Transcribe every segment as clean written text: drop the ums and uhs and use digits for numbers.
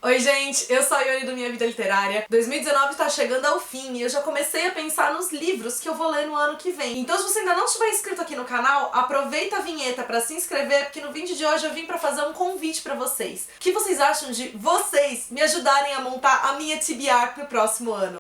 Oi gente, eu sou a Ione do Minha Vida Literária. 2019 tá chegando ao fim e eu já comecei a pensar nos livros que eu vou ler no ano que vem. Então se você ainda não estiver inscrito aqui no canal, aproveita a vinheta pra se inscrever, porque no vídeo de hoje eu vim pra fazer um convite pra vocês. O que vocês acham de vocês me ajudarem a montar a minha TBR pro próximo ano?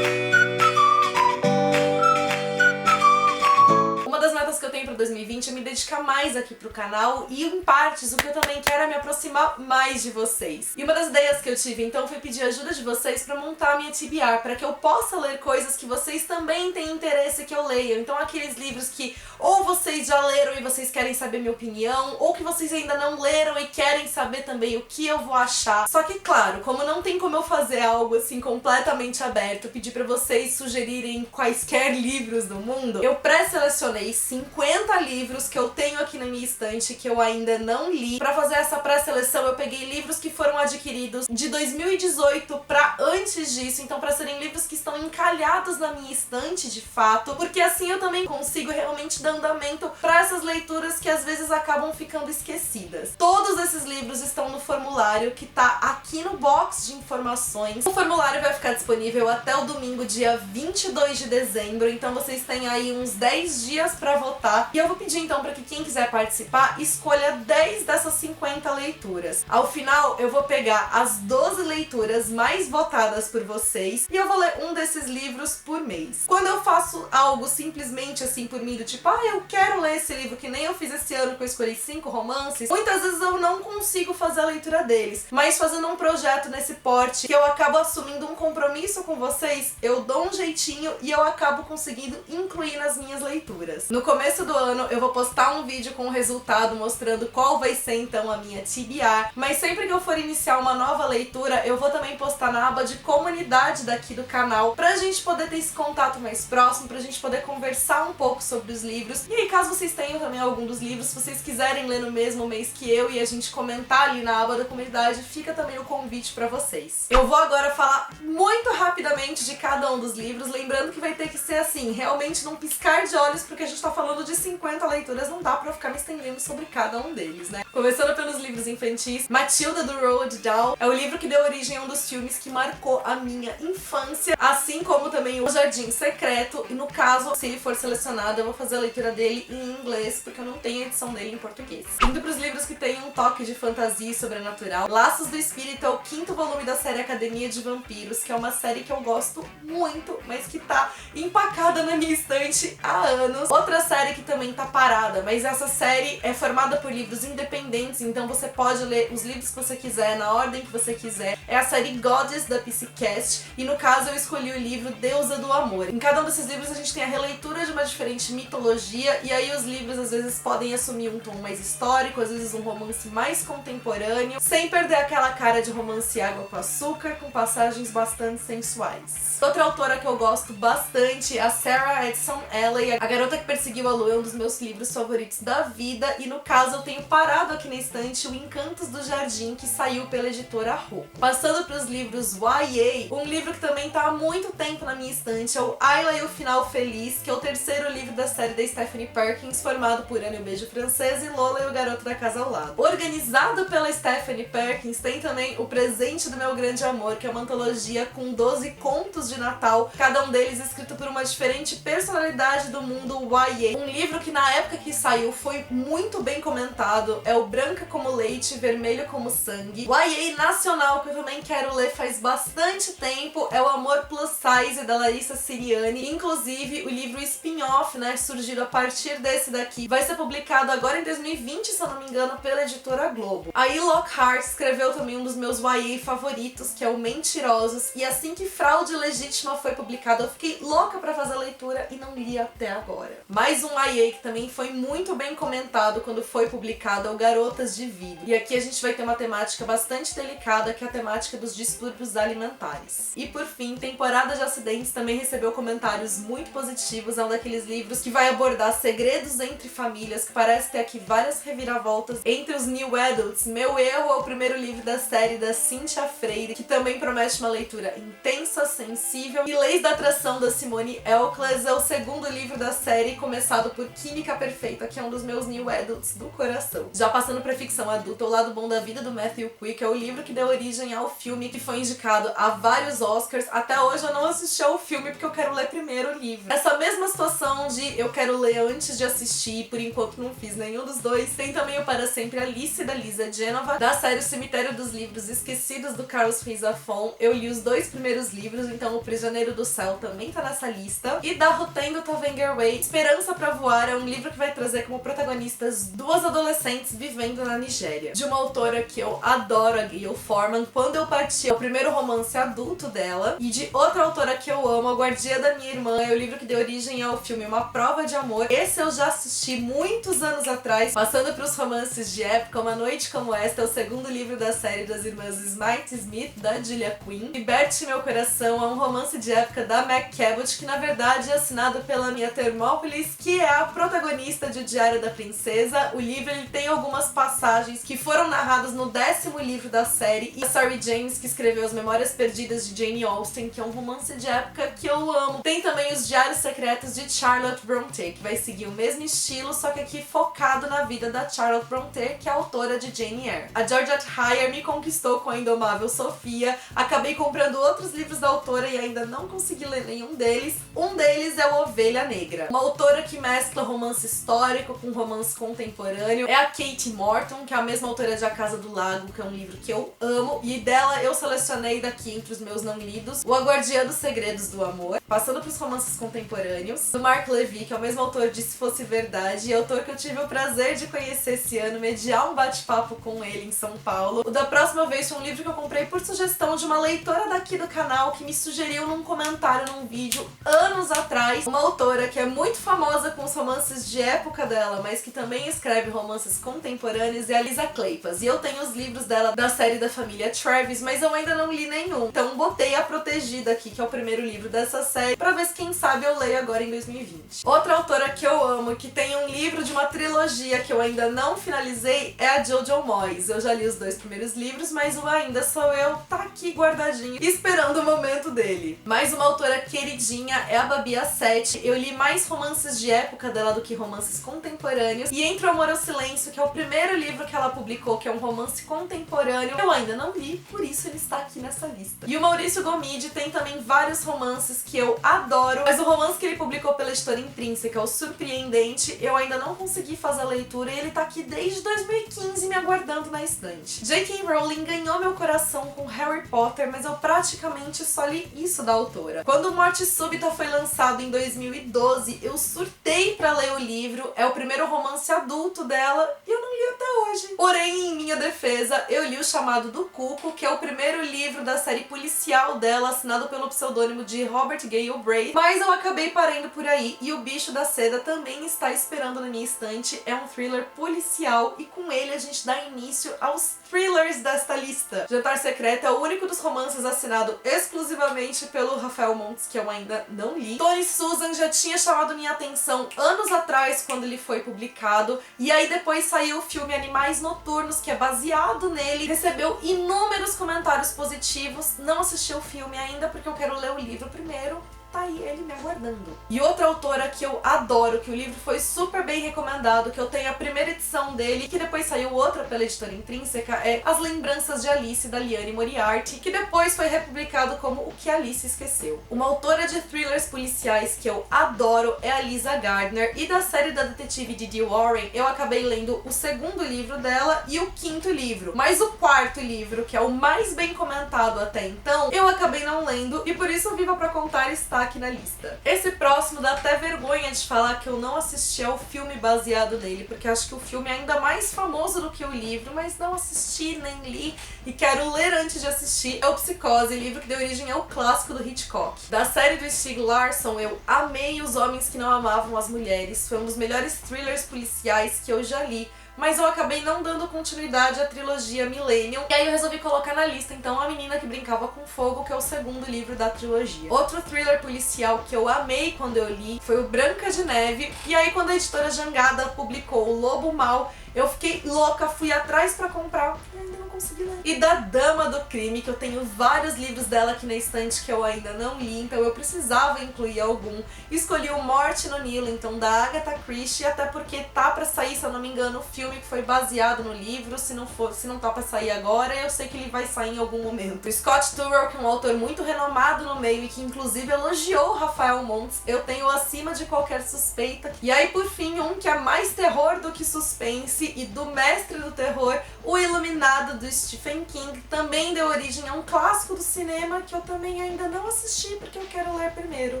Que eu tenho para 2020 é me dedicar mais aqui pro canal e, em partes, o que eu também quero é me aproximar mais de vocês. E uma das ideias que eu tive, então, foi pedir ajuda de vocês para montar a minha TBR, para que eu possa ler coisas que vocês também têm interesse que eu leia. Então, aqueles livros que ou vocês já leram e vocês querem saber minha opinião, ou que vocês ainda não leram e querem saber também o que eu vou achar. Só que, claro, como não tem como eu fazer algo assim completamente aberto, pedir para vocês sugerirem quaisquer livros do mundo, eu pré-selecionei 50 livros que eu tenho aqui na minha estante que eu ainda não li. Pra fazer essa pré-seleção eu peguei livros que foram adquiridos de 2018 pra antes disso, então pra serem livros que estão encalhados na minha estante de fato, porque assim eu também consigo realmente dar andamento pra essas leituras que às vezes acabam ficando esquecidas. Todos esses livros estão no formulário que tá aqui no box de informações. O formulário vai ficar disponível até o domingo, dia 22 de dezembro, então vocês têm aí uns 10 dias pra votar. E eu vou pedir então para que quem quiser participar escolha 10 dessas 50 leituras. Ao final eu vou pegar as 12 leituras mais votadas por vocês e eu vou ler um desses livros por mês. Quando eu faço algo simplesmente assim por mim, do tipo, eu quero ler esse livro, que nem eu fiz esse ano que eu escolhi 5 romances, muitas vezes eu não consigo fazer a leitura deles, mas fazendo um projeto nesse porte que eu acabo assumindo um compromisso com vocês, eu dou um jeitinho e eu acabo conseguindo incluir nas minhas leituras. No começo do ano eu vou postar um vídeo com o resultado mostrando qual vai ser então a minha TBR, mas sempre que eu for iniciar uma nova leitura eu vou também postar na aba de comunidade daqui do canal pra gente poder ter esse contato mais próximo, pra gente poder conversar um pouco sobre os livros. E aí, caso vocês tenham também algum dos livros, se vocês quiserem ler no mesmo mês que eu e a gente comentar ali na aba da comunidade, fica também o convite pra vocês. Eu vou agora falar muito rapidamente de cada um dos livros, lembrando que vai ter que ser assim, realmente num piscar de olhos, porque a gente tá falando de 50 leituras, não dá pra ficar me estendendo sobre cada um deles, né? Começando pelos livros infantis, Matilda, do Roald Dahl, é o livro que deu origem a um dos filmes que marcou a minha infância, assim como também o Jardim Secreto, e no caso, se ele for selecionado, eu vou fazer a leitura dele em inglês, porque eu não tenho a edição dele em português. Indo pros livros que tem um toque de fantasia e sobrenatural, Laços do Espírito é o 5º volume da série Academia de Vampiros, que é uma série que eu gosto muito, mas que tá empacada na minha estante há anos. Outra série que também tá parada, mas essa série é formada por livros independentes, então você pode ler os livros que você quiser, na ordem que você quiser. É a série Goddess da Psycast, e no caso eu escolhi o livro Deusa do Amor. Em cada um desses livros a gente tem a releitura de uma diferente mitologia, e aí os livros às vezes podem assumir um tom mais histórico, às vezes um romance mais contemporâneo, sem perder aquela cara de romance água com açúcar, com passagens bastante sensuais. Outra autora que eu gosto bastante é a Sarah Edson Elley, A Garota que Perseguiu a Lua, é um dos meus livros favoritos da vida, e no caso eu tenho parado aqui na estante o Encantos do Jardim, que saiu pela editora Rocco. Passando para os livros YA, um livro que também tá há muito tempo na minha estante é o Ayla e o Final Feliz, que é o 3º livro da série da Stephanie Perkins, formado por Ana e o Beijo Francês e Lola e o Garoto da Casa ao Lado. Organizado pela Stephanie Perkins, tem também O Presente do Meu Grande Amor, que é uma antologia com 12 contos de Natal, cada um deles escrito por uma diferente personalidade do mundo YA. Um livro que na época que saiu foi muito bem comentado, é o Branca como Leite, Vermelho como Sangue. YA nacional que eu também quero ler faz bastante tempo é o Amor Plus Size, da Larissa Siriani. Inclusive o livro spin-off, né, surgido a partir desse daqui, vai ser publicado agora em 2020, se eu não me engano, pela editora Globo. A E. Lockhart escreveu também um dos meus YA favoritos, que é o Mentirosos, e assim que Fraude Legítima foi publicado eu fiquei louca pra fazer a leitura e não li até agora. Mais um YA que também foi muito bem comentado quando foi publicado é o Garotas de Vidro. E aqui a gente vai ter uma temática bastante delicada, que é a temática dos distúrbios alimentares. E por fim, Temporada de Acidentes também recebeu comentários muito positivos, é um daqueles livros que vai abordar segredos entre famílias, que parece ter aqui várias reviravoltas entre os New Adults. Meu Erro é o 1º livro da série da Cíntia Freire, que também promete uma leitura intensa, sensível, e Leis da Atração da Simone Elclas é o 2º livro da série, começado por química perfeita, que é um dos meus new adults do coração. Já passando pra ficção adulta, O Lado Bom da Vida, do Matthew Quick, é o livro que deu origem ao filme, que foi indicado a vários Oscars. Até hoje eu não assisti ao filme porque eu quero ler primeiro o livro. Essa mesma situação de eu quero ler antes de assistir, por enquanto não fiz nenhum dos dois. Tem também o Para Sempre Alice, da Lisa Genova, da série O Cemitério dos Livros Esquecidos, do Carlos Ruiz Zafón. Eu li os 2 primeiros livros, então O Prisioneiro do Céu também tá nessa lista. E da Rutendo Tavengerway, Esperança pra Voar, é um livro que vai trazer como protagonistas 2 adolescentes vivendo na Nigéria, de uma autora que eu adoro, a Gayle Forman. Quando Eu Parti é o primeiro romance adulto dela, e de outra autora que eu amo, A Guardia da Minha Irmã, é o livro que deu origem ao filme Uma Prova de Amor. Esse eu já assisti muitos anos atrás. Passando pros romances de época, Uma Noite Como Esta é o segundo livro da série das irmãs Smite Smith, da Julia Quinn. Liberte Meu Coração é um romance de época da Meg Cabot, que na verdade é assinado pela Mia Thermopolis, que é a protagonista de O Diário da Princesa. O livro ele tem algumas passagens que foram narradas no 10º livro da série, e a Sari James, que escreveu As Memórias Perdidas de Jane Austen, que é um romance de época que eu amo. Tem também Os Diários Secretos de Charlotte Brontë, que vai seguir o mesmo estilo, só que aqui focado na vida da Charlotte Brontë, que é a autora de Jane Eyre. A Georgette Heyer me conquistou com a Indomável Sofia. Acabei comprando outros livros da autora e ainda não consegui ler nenhum deles. Um deles é o Ovelha Negra. Uma autora que mescla romance histórico com romance contemporâneo é a Kate Morton, que é a mesma autora de A Casa do Lago, que é um livro que eu amo, e dela eu selecionei daqui entre os meus não lidos O A Guardiã dos Segredos do Amor. Passando pros romances contemporâneos, do Mark Levy, que é o mesmo autor de Se Fosse Verdade, e autor que eu tive o prazer de conhecer esse ano, mediar um bate-papo com ele em São Paulo. O Da Próxima Vez foi um livro que eu comprei por sugestão de uma leitora daqui do canal, que me sugeriu num comentário num vídeo anos atrás. Uma autora que é muito famosa com os romances de época dela, mas que também escreve romances contemporâneos, é a Lisa Kleypas. E eu tenho os livros dela da série da família Travis, mas eu ainda não li nenhum. Então botei A Protegida aqui, que é o primeiro livro dessa série, pra ver se quem sabe eu leio agora em 2020. Outra autora que eu amo, que tem um livro de uma trilogia que eu ainda não finalizei, é a Jojo Moyes. Eu já li os 2 primeiros livros, mas o Ainda Sou Eu tá aqui guardadinho, esperando o momento dele. Mais uma autora queridinha é a Babi Assette. Eu li mais romances de época dela do que romances contemporâneos, e Entre o Amor ao Silêncio, que é o primeiro livro que ela publicou, que é um romance contemporâneo, eu ainda não li, por isso ele está aqui nessa lista. E o Maurício Gomide tem também vários romances que eu adoro, mas o romance que ele publicou pela editora Intrínseca, O Surpreendente, eu ainda não consegui fazer a leitura, e ele tá aqui desde 2015 me aguardando na estante. J.K. Rowling ganhou meu coração com Harry Potter, mas eu praticamente só li isso da autora. Quando Morte Súbita foi lançado em 2012, eu surtei pra ler o livro. É o primeiro romance adulto dela e eu não li até hoje. Porém, em minha defesa, eu li O Chamado do Cuco, que é o primeiro livro da série policial dela, assinado pelo pseudônimo de Robert Gale Bray, mas eu acabei parando por aí. E O Bicho da Seda também está esperando na minha estante. É um thriller policial e com ele a gente dá início aos thrillers desta lista. Jantar Secreto é o único dos romances assinado exclusivamente pelo Rafael Montes, que eu ainda não li. Tony Susan já tinha chamado minha atenção anos atrás, quando ele foi publicado, e aí depois saiu o filme Animais Noturnos, que é baseado nele, recebeu inúmeros comentários positivos. Não assisti o filme ainda porque eu quero ler o livro primeiro. Tá aí ele me aguardando. E outra autora que eu adoro, que o livro foi super bem recomendado, que eu tenho a primeira edição dele, que depois saiu outra pela editora Intrínseca, é As Lembranças de Alice, da Liane Moriarty, que depois foi republicado como O Que Alice Esqueceu. Uma autora de thrillers policiais que eu adoro é a Lisa Gardner, e da série da detetive Didi Warren, eu acabei lendo o 2º livro dela e o 5º livro. Mas o 4º livro, que é o mais bem comentado até então, eu acabei não lendo, e por isso o Viva Pra Contar está aqui na lista. Esse próximo dá até vergonha de falar que eu não assisti ao filme baseado nele, porque acho que o filme é ainda mais famoso do que o livro, mas não assisti, nem li, e quero ler antes de assistir. É o Psicose, livro que deu origem ao clássico do Hitchcock. Da série do Stieg Larsson, eu amei Os Homens que Não Amavam as Mulheres, foi um dos melhores thrillers policiais que eu já li, mas eu acabei não dando continuidade à trilogia Millennium, e aí eu resolvi colocar na lista então A Menina que Brincava com Fogo, que é o segundo livro da trilogia. Outro thriller policial que eu amei quando eu li foi o Branca de Neve, e aí quando a editora Jangada publicou O Lobo Mau, eu fiquei louca, fui atrás pra comprar e ainda não consegui ler. E da Dama do Crime, que eu tenho vários livros dela aqui na estante que eu ainda não li, então eu precisava incluir algum. Escolhi o Morte no Nilo, então da Agatha Christie, até porque tá pra sair, se eu não me engano, o filme que foi baseado no livro. Se não tá pra sair agora, eu sei que ele vai sair em algum momento. O Scott Turow, que é um autor muito renomado no meio e que inclusive elogiou o Rafael Montes, eu tenho acima de qualquer suspeita. E aí, por fim, um que é mais terror do que suspense, e do mestre do terror, O Iluminado, do Stephen King, também deu origem a um clássico do cinema que eu também ainda não assisti porque eu quero ler primeiro.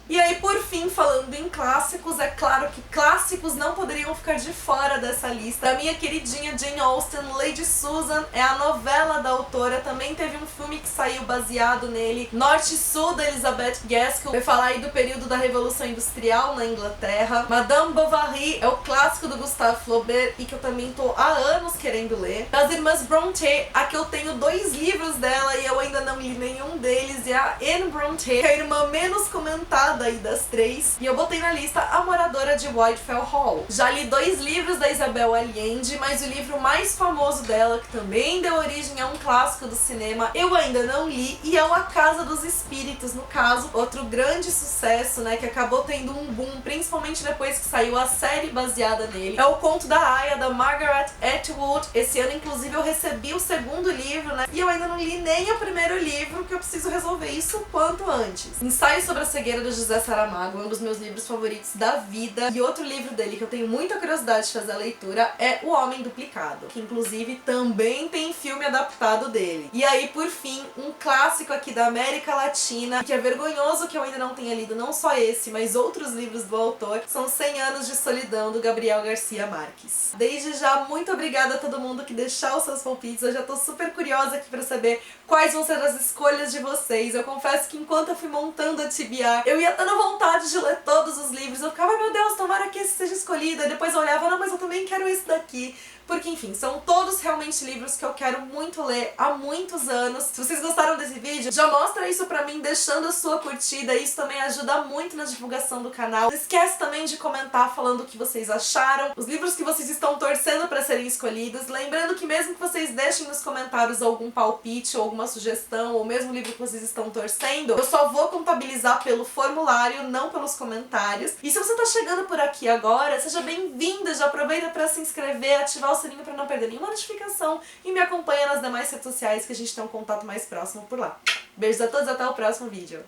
E aí, por fim, falando em clássicos, é claro que clássicos não poderiam ficar de fora dessa lista. A minha queridinha Jane Austen, Lady Susan, é a novela da autora, também teve um filme que saiu baseado nele, Norte e Sul, da Elizabeth Gaskell, vai falar aí do período da Revolução Industrial na Inglaterra. Madame Bovary é o clássico do Gustave Flaubert e que eu também tô há anos querendo ler. Das Irmãs Brontë, a que eu tenho 2 livros dela e eu ainda não li nenhum deles, é a Anne Brontë, que é a irmã menos comentada aí das 3, e eu botei na lista A Moradora de Whitefell Hall. Já li 2 livros da Isabel Allende, mas o livro mais famoso dela, que também deu origem a um clássico do cinema, eu ainda não li, e é o A Casa dos Espíritos, no caso, outro grande sucesso, né, que acabou tendo um boom, principalmente depois que saiu a série baseada nele. É o Conto da Aia, da Margaret Atwood. Esse ano, inclusive, eu recebi o segundo livro, né, e eu ainda não li nem o primeiro livro, que eu preciso resolver isso o quanto antes. Ensaio sobre a Cegueira do José Saramago, um dos meus livros favoritos da vida. E outro livro dele que eu tenho muita curiosidade de fazer a leitura é O Homem Duplicado, que inclusive também tem filme adaptado dele. E aí, por fim, um clássico aqui da América Latina, que é vergonhoso que eu ainda não tenha lido não só esse, mas outros livros do autor, são 100 Anos de Solidão, do Gabriel Garcia Marques. Desde já, muito obrigada a todo mundo que deixou os seus palpites. Eu já tô super curiosa aqui pra saber quais vão ser as escolhas de vocês. Eu confesso que enquanto eu fui montando a TBR, eu ia dando vontade de ler todos os livros. Eu ficava, meu Deus, tomara que esse seja escolhido. E depois eu olhava, não, mas eu também quero esse daqui. Porque, enfim, são todos realmente livros que eu quero muito ler há muitos anos. Se vocês gostaram desse vídeo, já mostra isso pra mim deixando a sua curtida. Isso também ajuda muito na divulgação do canal. Não esquece também de comentar falando o que vocês acharam, os livros que vocês estão torcendo pra serem escolhidos. Lembrando que mesmo que vocês deixem nos comentários algum palpite ou alguma sugestão, ou mesmo o livro que vocês estão torcendo, eu só vou contabilizar pelo formulário, não pelos comentários. E se você tá chegando por aqui agora, seja bem-vinda, já aproveita pra se inscrever, ativar o sininho pra não perder nenhuma notificação e me acompanha nas demais redes sociais que a gente tem um contato mais próximo por lá. Beijos a todos, até o próximo vídeo.